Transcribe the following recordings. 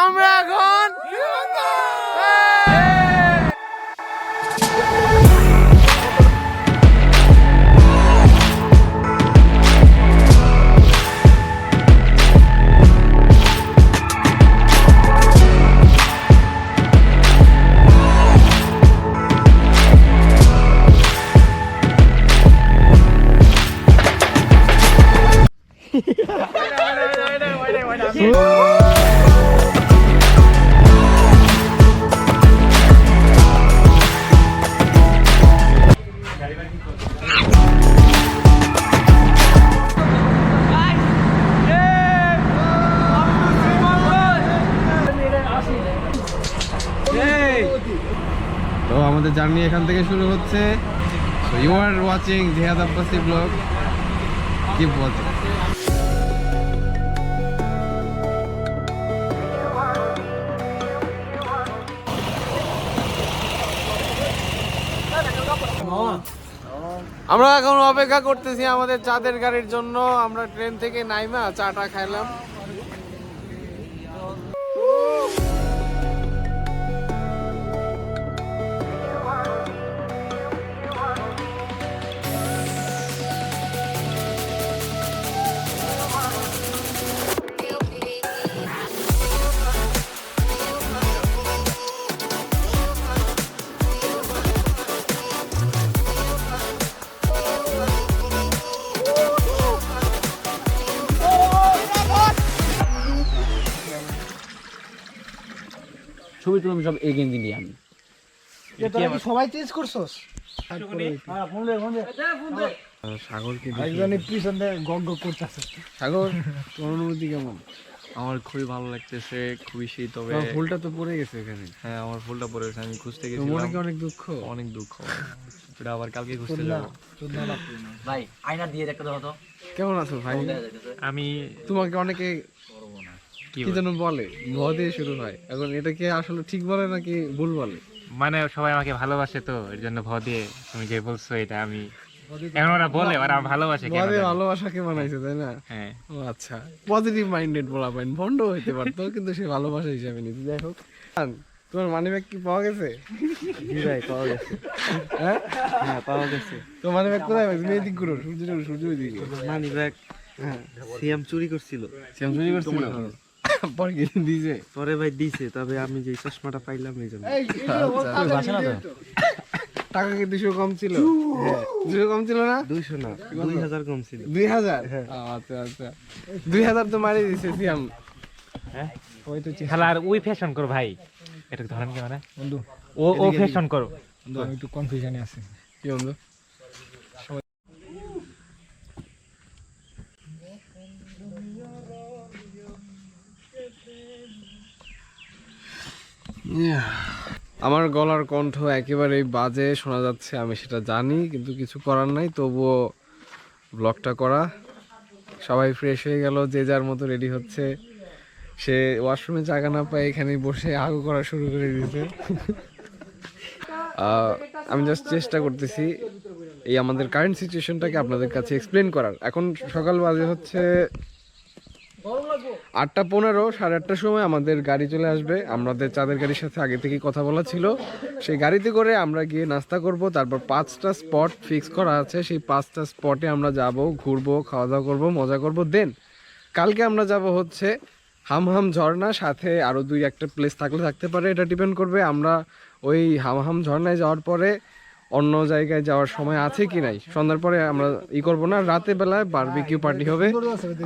আমরা এখন তো আমাদের জার্নি এখান থেকে শুরু হচ্ছে। So you are watching Jihad Abbasi vlog. Keep watching. আমরা এখন অপেক্ষা করতেছি আমাদের চাঁদের গাড়ির জন্য। আমরা ট্রেন থেকে নাইমা চাটা খাইলাম। ছবি তুললাম সব এই গেঞ্জি নিয়ে আমি। সবাই চেঞ্জ করছস? সাগরকে একজনের পিছনে গগ গগ করতেছে। সাগর, তোর অনুভূতি কেমন? আমার খুবই ভালো লাগতেছে, খুবই শীত। তবে ফুলটা তো পড়ে গেছে এখানে। হ্যাঁ, আমার ফুলটা পড়ে গেছে, আমি খুঁজতে মনে গেছিলাম। কি অনেক দুঃখ? অনেক দুঃখ, এটা আবার কালকে খুঁজতে যাবো। ভাই আয়না দিয়ে দেখতে দাও তো। কেমন আছো ভাই? আমি তোমাকে অনেকে কি যেন বলে, ভ দিয়ে শুরু হয়। এখন এটা কি আসলে ঠিক বলে নাকি ভুল বলে? মানে সবাই আমাকে ভালোবাসে তো এর জন্য ভ দিয়ে তুমি যে বলছো এটা আমি এখন ওরা বলে ওরা ভালোবাসে ভ কেন দিয়ে জানি। ভালোবাসাকে বানাইছে তাই না? হ্যাঁ ও আচ্ছা, পজিটিভ মাইন্ডেড বলা পাইন, ভন্ড হইতে পারতো কিন্তু সে ভালোবাসা হিসাবে নিতে। যাই হোক, তোমার মানি ব্যাগ কি পাওয়া গেছে? জি ভাই, পাওয়া গেছে। হ্যাঁ হ্যাঁ, পাওয়া গেছে। তো মানি ব্যাগ কোথায় পাইছো? এদিক করো, সূর্য দিকে। মানি ব্যাগ হ্যাঁ, সিএম চুরি করছিল। শ্যাম চুরি করছিল। পরে কি দিয়েছে? পরে ভাই দিছে, তবে আমি যে চশমাটা পাইলাম এই জন্য। টাকা কি 200 কম ছিল? হ্যাঁ, 200 কম ছিল না? 200 না, 2000 কম ছিল। 2000? আচ্ছা আচ্ছা, 2000 তো মারি দিছে শ্যাম। হ্যাঁ তাহলে আর ওই ফ্যাশন করো ভাই, এটা ধরেন কি মানে বন্ধু ও ফ্যাশন করো। বন্ধু আমি একটু কনফিউশনে আছি। কি বন্ধু? আমার গলার কণ্ঠ একেবারেই বাজে শোনা যাচ্ছে, আমি সেটা জানি, কিন্তু কিছু করার নাই। তবুও ব্লগটা করা। সবাই ফ্রেশ হয়ে গেল, যে যার মতো রেডি হচ্ছে। সে ওয়াশরুমে জায়গা না পায় এখানে বসে আগু করা শুরু করে দিয়েছে। আমি জাস্ট চেষ্টা করতেছি এই আমাদের কারেন্ট সিচুয়েশনটাকে আপনাদের কাছে এক্সপ্লেন করার। এখন সকাল বাজে হচ্ছে 8:15, 8:30 সময় আমাদের গাড়ি চলে আসবে। আমাদের চাঁদের গাড়ির সাথে আগে থেকেই কথা বলা ছিল। সেই গাড়িতে করে আমরা গিয়ে নাস্তা করব, তারপর 5টা স্পট ফিক্স করা আছে। সেই 5টা স্পটে আমরা যাব, ঘুরবো, খাওয়া দাওয়া করবো, মজা করব। দেন কালকে আমরা যাব হচ্ছে হামহাম ঝর্ণা, সাথে আরও 2-1টা প্লেস থাকলে থাকতে পারে, এটা ডিপেন্ড করবে আমরা ওই হামহাম ঝর্ণায় যাওয়ার পরে অন্য জায়গায় যাওয়ার সময় আছে কি নাই। সন্ধ্যার পরে আমরা করব না, রাতে বেলায় বারবিকিউ পার্টি হবে,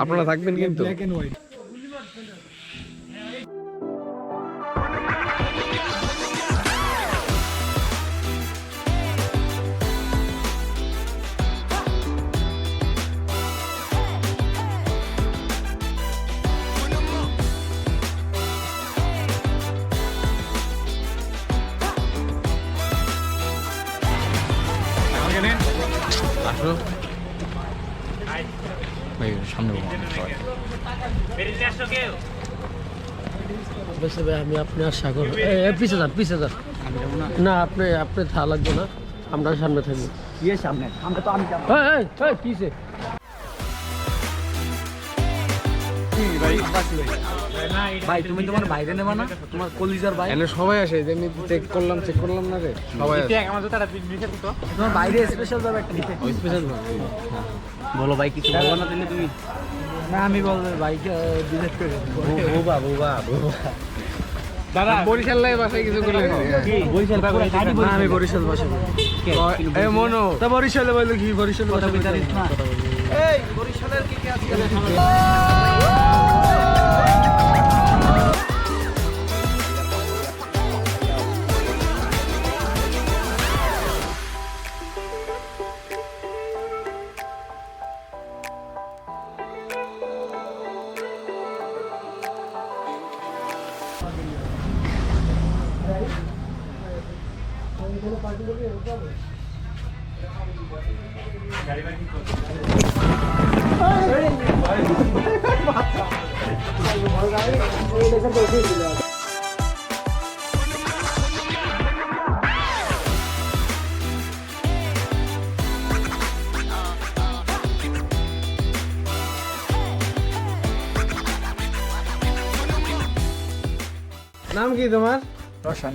আপনারা থাকবেন কিন্তু। Black and white. আসো সামনে আমি আপনি আর সাগর পিছে যান, পিছে যান। না আপনি থা লাগবে না, আমরা সামনে থাকবো। সামনে আমরা তো আমি পিছে। ভাই তুমি তোমার বাইরে নেবা না তোমার কলিজার ভাই এনে সবাই আসে যেমনি চেক করলাম না রে সবাই আসে। আমার জুতাটা নিচে তো তোমার বাইরে স্পেশাল ভাবে একটা দিতে ওই স্পেশাল বলো ভাই কিছু বলবো না দিলে তুমি না আমি বলবো ভাইকে ডিলেট করে বুবা দাদা বরিশাল লাই বাসায় কিছু করলেন বরিশাল না আমি বরিশাল বসে এ মনো তা বরিশালে বললো কি বরিশাল কথা বিতারিস না এই বরিশালের কি আছে নাম কি তোমার? রোশন।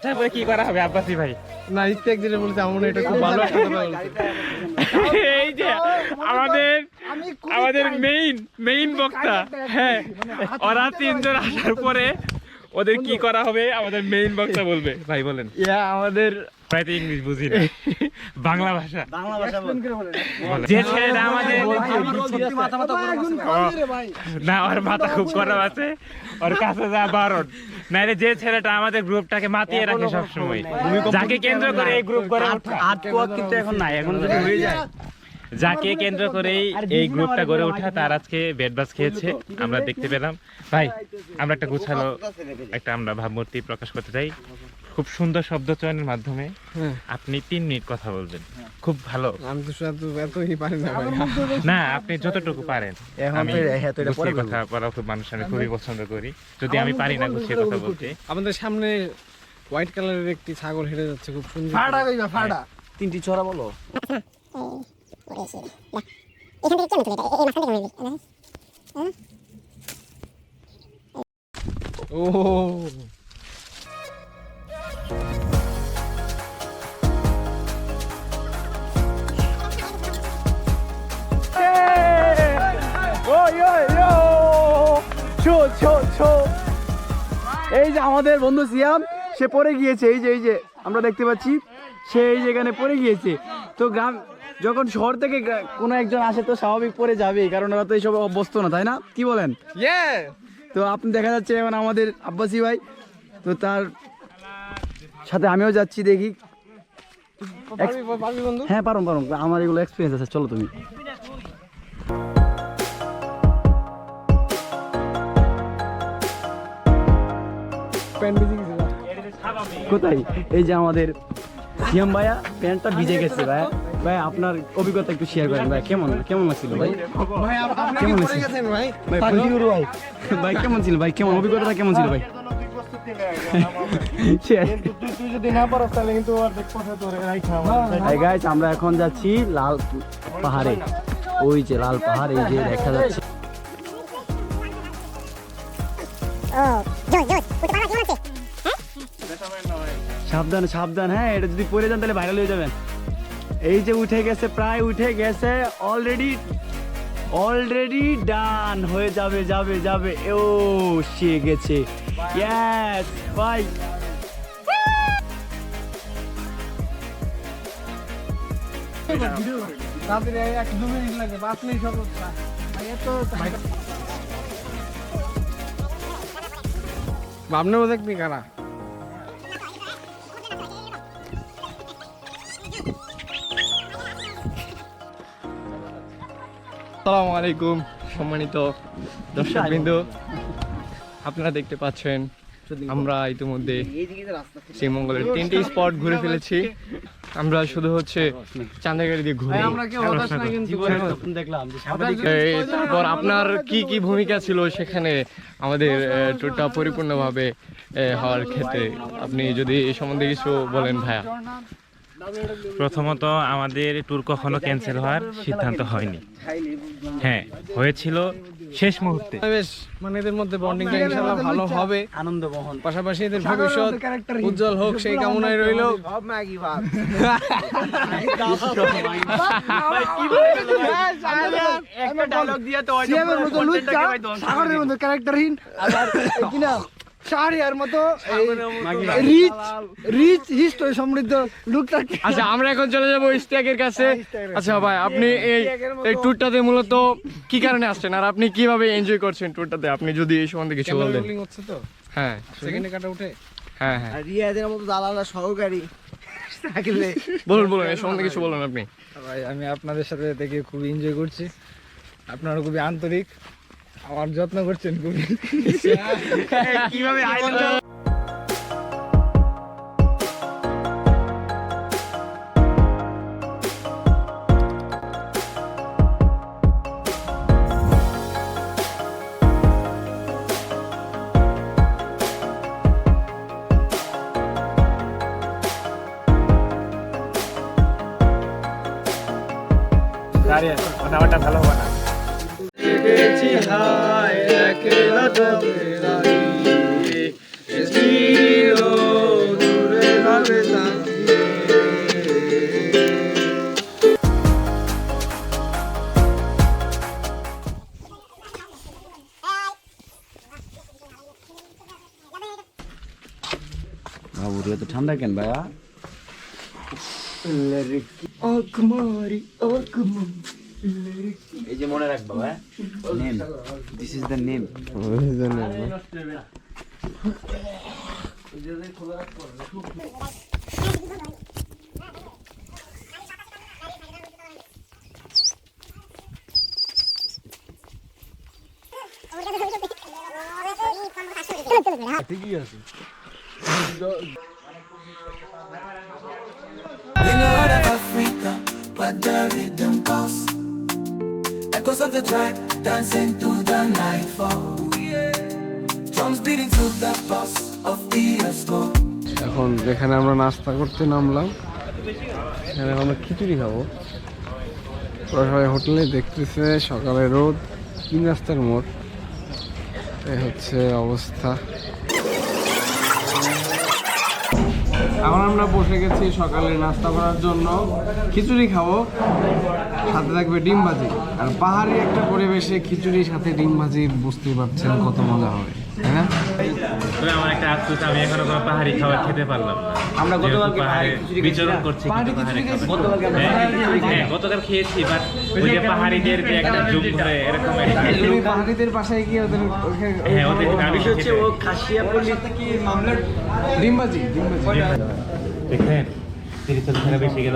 তারপরে কি করা হবে আব্বাসি ভাই? না ইত্তেক যেটা বলতে আমার মনে হয় এটা খুব ভালো একটা কথা বলছে। এই যে আমাদের মেইন বক্তা, হ্যাঁ ওরা তিনজন আসার পরে ওদের কি করা হবে আমাদের মেইন বক্তা বলবে। ভাই বলেন। আমাদের প্রায় তো ইংলিশ বুঝি না, বাংলা ভাষা। বলেন। যে ছেলেটা আমাদের না, ওর মাথা খুব গরম আছে, ওর কাছে যা বারণ নাইলে যে ছেলেটা আমাদের গ্রুপটাকে মাতিয়ে রাখে সবসময়, যাকে কেন্দ্র করে এই গ্রুপ গড়ে ওঠা, কিন্তু এখন নাই, এখন যদি হয়ে যায় যাকে কেন্দ্র করেই এই গ্রুপটা গড়ে ওঠা, তার আজকে বেডবাস খেয়েছে আমরা দেখতে পেলাম। ভাই আমরা একটা গুছালো আমরা ভাবমূর্তি প্রকাশ করতে চাই। খুব সুন্দর শব্দ চয়নের মাধ্যমে আপনি 3 মিনিট কথা বলবেন, খুব ভালো। আমি তো এতই পারি না ভাই। না আপনি যতটুকু পারেন। আমি গুছিয়ে কথা বলা খুব মানুষ আমি খুবই পছন্দ করি, যদি আমি পারি না গুছিয়ে কথা বলতে। আমাদের সামনে হোয়াইট কালারের একটি ছাগল হেঁটে যাচ্ছে, খুব সুন্দর। ফাড়া কইবা ফাড়া। 3টি ছড়া বলো। এখান থেকে কেমন চলে এই মাঝখান থেকে ও এই যে আমাদের বন্ধু সিয়াম, সে পড়ে গিয়েছে। এই যে আমরা দেখতে পাচ্ছি সে এই যেখানে পড়ে গিয়েছে। তো গ্রাম যখন শহর থেকে কোনো একজন আসে তো স্বাভাবিক পড়ে যাবেই, কারণ ওরা তো এইসব অভ্যস্ত না, তাই না? কি বলেন? তো আপনি দেখা যাচ্ছে এখন আমাদের আব্বাসী ভাই, তো তার সাথে আমিও যাচ্ছি, দেখি। হ্যাঁ পারুন, আমার এগুলো এক্সপিরিয়েন্স আছে, চলো তুমি। কোথায়? এই যে আমাদের সিয়াম ভাইয়া প্যান্টটা ভিজে গেছে। ভাই আপনার অভিজ্ঞতা একটু শেয়ার করেন ভাই, কেমন লাগছিল ভাই? কেমন লাগছিল ভাই? ভাই কেমন ছিল ভাই? কেমন অভিজ্ঞতাটা কেমন ছিল ভাই? তুই যদি না পারস তাহলে কিন্তু অর্ধেক পথে তোরে রাইখা হাই গাইস, আমরা এখন যাচ্ছি লাল পাহাড়ে। ওই যে লাল পাহাড়, এই যে দেখা যাচ্ছে। সাবধান, হ্যাঁ এটা যদি পড়ে যান তাহলে ভাইরাল হয়ে যাবেন। এই যে উঠে গেছে, প্রায় উঠে গেছে, অলরেডি ডান হয়ে যাবে। ও সে গেছে, ইয়েস ভাই। তাড়াতাড়ি 1-2 মিনিট লাগে, 5 মিনিট হবে। ভাবনা বোঝে কি কারা আসসালামু আলাইকুম সম্মানিত দর্শকবৃন্দ, আপনারা দেখতে পাচ্ছেন আমরা ইতিমধ্যে শ্রীমঙ্গলের 3টি স্পট ঘুরে ফেলেছি। আমরা শুধু হচ্ছে চাঁদাগাড়ি দিয়ে ঘুরি। আমরা কেউ হতাশ না কিন্তু তারপর আপনার কি কি ভূমিকা ছিল সেখানে আমাদের ট্যুরটা পরিপূর্ণভাবে হওয়ার ক্ষেত্রে আপনি যদি এই সম্বন্ধে কিছু বলেন ভাইয়া। প্রথমত আমাদের ট্যুর কখনো ক্যান্সেল হওয়ার সিদ্ধান্ত হয়নি। হ্যাঁ, হয়েছিল শেষ মুহূর্তে। বেশ মানে এদের মধ্যে বন্ডিংটা ইনশাআল্লাহ ভালো হবে, আনন্দ বহন। পাশাপাশি এদের ভবিষ্যৎ উজ্জ্বল হোক সেই কামনায় রইল। একটা ডায়লগ দিয়ে তো হয়তো সিএমের মতো পুরো লুচ্চা, content-টাকে ধ্বংস করে সাগরের দেব। মতো ক্যারেক্টারহীন আর কিনা শাহরিয়ার মতো রিচ হিস্টরি সমৃদ্ধ লুকটাকে। আচ্ছা আমরা এখন চলে যাবো ইস্তিয়াকের কাছে। আচ্ছা ভাই, আপনি এই ট্যুরটাতে মূলত কি কারণে আসছেন আর আপনি কিভাবে এনজয় করছেন ট্যুরটাতে, আপনি যদি এই সম্বন্ধে কিছু ক্যামেরা বলতেন। রোলিং হচ্ছে তো, হ্যাঁ সেকেন্ডে কাটা উঠে। হ্যাঁ হ্যাঁ, রিয়াদের মতো দালালা সহকারী থাকলে বলুন বলুন এই সম্বন্ধে কিছু বলুন আপনি। ভাই আমি আপনাদের সাথে দেখে খুব এনজয় করছি, আপনারা খুবই আন্তরিক, আমার যত্ন করছেন খুবই। কিভাবে কথাবার্তা ভালো হবে না। বাবুরে তো ঠান্ডা কেন ভাইয়া? এই যে মনে রাখবা ভাই, name, this is the name. In the heart of Africa, where the rhythm goes, echoes of the track dancing to the nightfall. Drums beating to the pulse of the earth's glow. এখন যেখানে আমরা নাস্তা করতে নামলাম সেখানে আমরা খিচুড়ি খাবো। ওরা সবাই হোটেলে দেখতেছে সকালে রোদ, 3 রাস্তার মোড়, এই হচ্ছে অবস্থা। এখন আমরা বসে গেছি সকালে নাস্তা করার জন্য, খিচুড়ি খাবো, সাথে থাকবে ডিম ভাজি। আর পাহাড়ি একটা পরিবেশে খিচুড়ির সাথে ডিম ভাজি, বুঝতেই পারছেন কত মজা হবে, তাই না? তবে আমার একটা আফসোস, আমি এখনো কোনো পাহাড়ি খাবার খেতে পারলাম না। আমরা গতকালকে পাহাড়ে বিচরণ করছি কিন্তু পাহাড়ি খাবার। হ্যাঁ, গতকাল খেয়েছি, বাট ওই যে পাহাড়িদের যে একটা যুগ ধরে এরকম তুমি পাহাড়িদের বাসায় গিয়ে ওদের হ্যাঁ, ওদের আমি হচ্ছে ও খাসিয়া পল্লীর থেকে মামলার ডিম ভাজি দেখেন 30 টাকা বেশি গেল।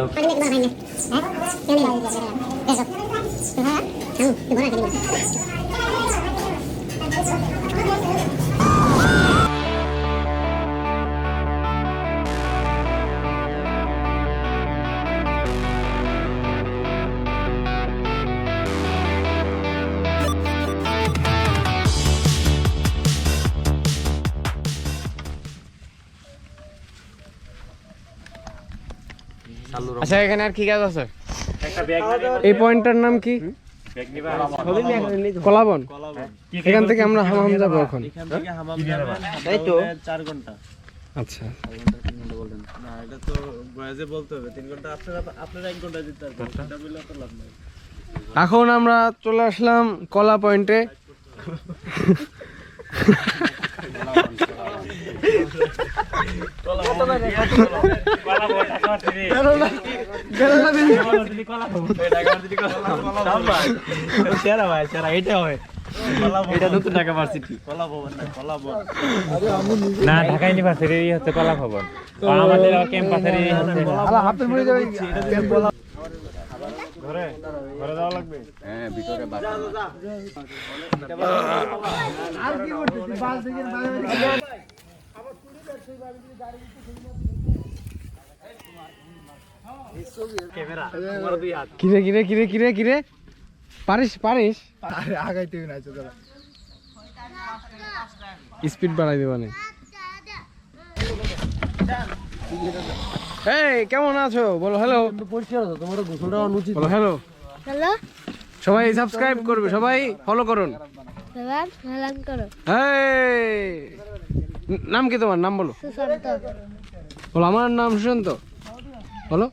আচ্ছা এখানে আর কি কাজ আছে? একটা ব্যাগ এই পয়েন্টটার নাম কি? কলাবন। এখান থেকে আমরা হামাম যাবো এখন। তাই তো 4 ঘন্টা। আচ্ছা, না এটা তো বয়সে বলতে হবে 3 ঘন্টা, আপনারা 1 ঘন্টা দিতে পারবেন, এটা বলে তো লাভ নাই। এখন আমরা চলে আসলাম কলা পয়েন্টে। সেরা ভাই, সেরা এটা হয়। এটা নতুন ঢাকা ভার্সিটি। কলা ভবন না, কলা ভবন। না, ঢাকা ইউনিভার্সিটি হচ্ছে কলা ভবন, আর আমাদের ক্যাম্পাসের হচ্ছে হাতের মরে যাবে। ঘরে যাওয়া লাগবে। হ্যাঁ, ভিতরে বাস। কিরে কিরে কিরে কিরে কিরে পারিস পারিস আরে আগাইতে না চলো। স্পিড বাড়াই দেবা না। এই কেমন আছো বলো হ্যালো। বলো হ্যালো। হ্যালো সবাই সাবস্ক্রাইব করবে, সবাই ফলো করুন। বাবা নাম করো এই নাম কি তোমার? নাম বলো। সুশান্ত বলো আমার নাম সুশান্ত। বলো।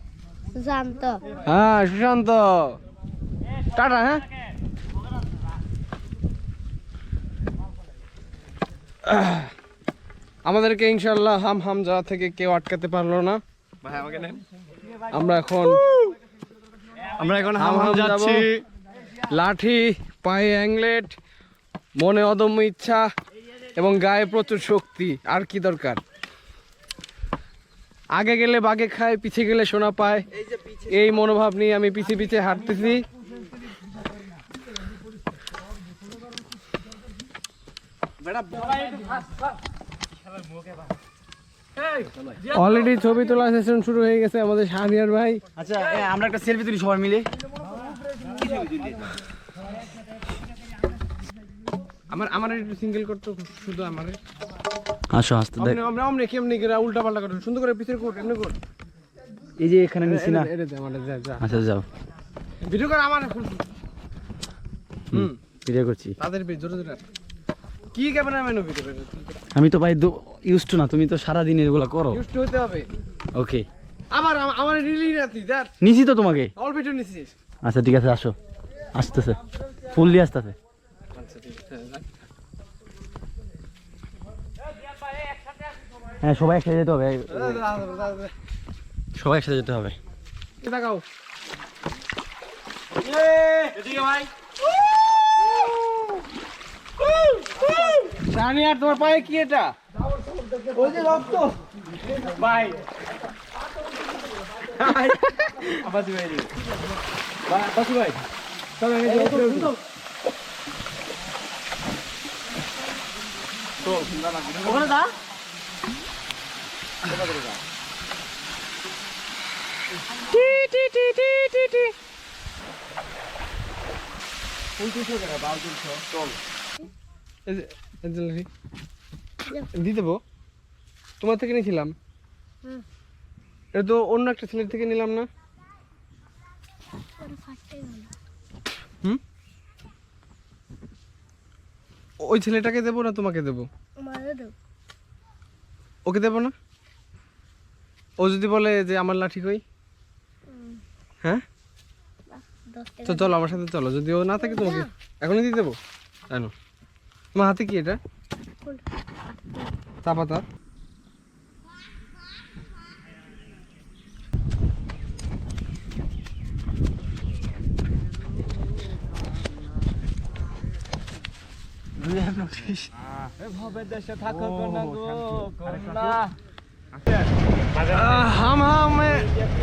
সুশান্ত হ্যাঁ সুশান্ত। টাটা। হ্যাঁ আমাদেরকে ইনশাল্লাহ হাম হাম যাওয়া থেকে কেউ আটকাতে পারলো না। ভাই আমাকে নেন। আমরা এখন হাম হাম যাচ্ছি। লাঠি, পায়ে অ্যাংলেট, মনে অদম্য ইচ্ছা এবং গায়ে প্রচুর শক্তি। আর কি দরকার? আগে গেলে বাগে খায়, পিছে গেলে সোনা পায়। এই মনোভাব নিয়ে আমি পিছে পিছে হাঁটতেছি। অলরেডি ছবি তোলা সেশন শুরু হয়ে গেছে আমাদের শাহরিয়ার ভাই। আচ্ছা, আমরা একটা সেলফি তুলি সবাই মিলে। আমার একটু সিঙ্গেল করতে, শুধু আমার আসো আসতে দেখ। আমরা আমরা কেমনি করে উল্টা পাল্টা করতে, সুন্দর করে পিছের কোট এমনি কোট। এই যে এখানে নিছি না। এটা দে আমাদের, যা যা আচ্ছা যাও, ভিডিও করে আমার। ভিডিও করছি। তাদের জোরে জোরে কি ক্যামেরাম্যানও ভিডিও করে। আমি তো ভাই ইউজ টু না, তুমি তো সারা দিন এগুলো করো। ইউজ টু হতে হবে। ওকে, আবার আমার রিলি রাতি দেখ নিছি তো তোমাকে। অল ভিডিও নিছিস। আচ্ছা ঠিক আছে, আসো। আসতেছে, ফুল দিয়ে আসতেছে। আচ্ছা ঠিক আছে। হ্যাঁ, সবাই একসাথে যেতে হবে। সবাই একসাথে যেতে হবে। দেখাও। রানী আর তোমার পায়ে কি এটা? ওই যে রক্ত ভাই। আবাসি ভাই, আবাসি ভাই চল আমি তো ওখানে যা। টি টি টি টি টি টি দিয়ে দেবো। তোমার থেকে নিয়েছিলাম। এটা তো অন্য একটা ছেলের থেকে নিলাম না। হুম, ওই ছেলেটাকে দেবো না তোমাকে দেবো? ওকে দেবো না? ও যদি বলে যে আমার লাঠি কই? হ্যাঁ তো চলো আমার সাথে চলো। যদি ও না থাকে তোমাকে এখনই দিয়ে দেবো। জানো তোমার হাতে কি এটা? চা পাতা।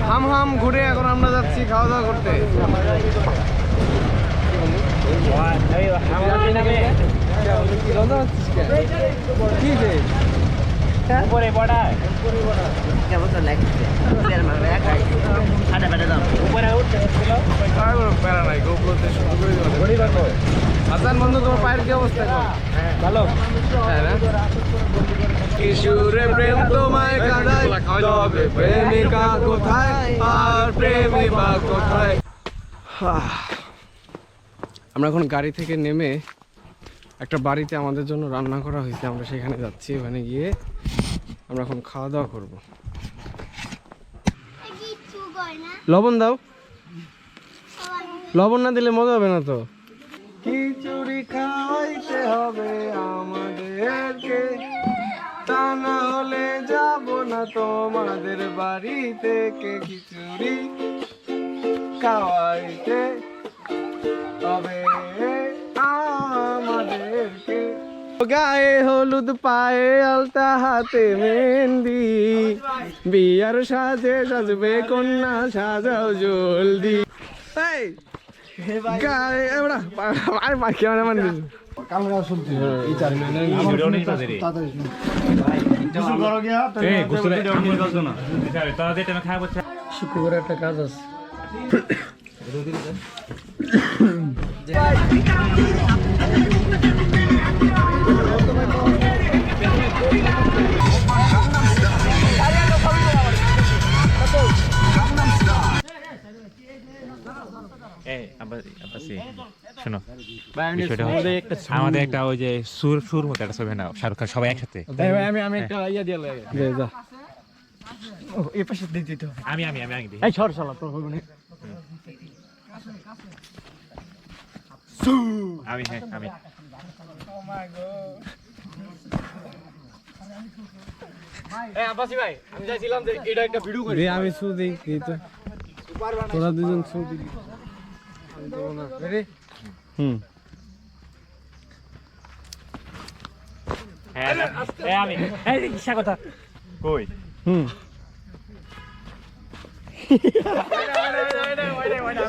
হাম হাম ঘুরে এখন আমরা যাচ্ছি খাওয়া দাওয়া করতে। কি যে উপরে বড়ায় উপরে উঠতে হচ্ছিল। হাসান বন্ধু, তোমার পায়ের কি অবস্থা এখন? ভালো। কিশোরে প্রেম তোমায় কাঁদায়, তবে প্রেমিকা কোথায় আর প্রেমিকা কোথায়? আমরা এখন গাড়ি থেকে নেমে একটা বাড়িতে আমাদের জন্য রান্না করা হয়েছে, আমরা সেখানে যাচ্ছি। ওখানে গিয়ে আমরা এখন খাওয়া দাওয়া করব। লবণ দাও। লবণ না দিলে মজা হবে না তো। খিচুড়ি খাওয়াইতে হবে আমাদেরকে, তা না হলে যাব না তোমাদের বাড়ি থেকে। খিচুড়ি খাওয়াইতে হবে আমাদেরকে। গায়ে হলুদ পায়ে আলতা হাতে মেহেন্দি বিয়ার সাজে সাজবে কন্যা সাজাও জলদি এই গায়ে এবড়া আর বাকি আমার শুক্রবার একটা কাজ আছে শোনো বিষয়টা হচ্ছে, আমাদের একটা ওই যে সুর মতো একটা ছবি নাও, শাহরুখ খান সবাই একসাথে। আমি একটা ইয়া দিয়ে লাগে যা ও এই পাশে দিয়ে দিতে হবে আমি দিই। এই সর শালা তোর হবে না আমি এই আব্বাসি ভাই আমি চাইছিলাম যে এটা একটা ভিডিও করি দে আমি সু দেই তো তোরা দুজন সু দিবি হুম কথা কই হুম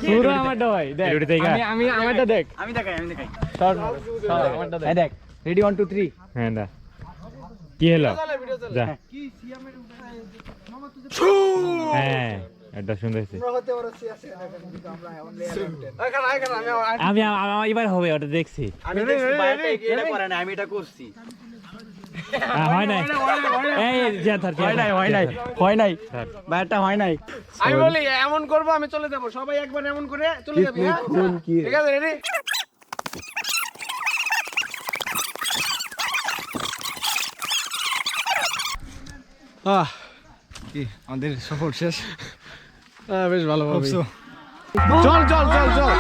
পুরো আমারটা ভাই দেখ ভিডিওটা দেখা। আমি আমারটা দেখ আমি দেখাই সর আমারটা দেখ দেখ রেডি 1 2 3 হ্যাঁ দা কি হলো যা হ্যাঁ এটা সুন্দর হয়েছে। আমি এবার হবে ওটা দেখছি। আমি দেখছি বাইরে এটা করে না আমি এটা করছি হয় নাই এই যা ধর হয় নাই ব্যাটটা হয় নাই আমি বলি এমন করব আমি চলে যাব সবাই একবার এমন করে চলে যাবি হ্যাঁ ঠিক আছে রেডি কি আমাদের সফর শেষ বেশ ভালো হবে চল চল চল চল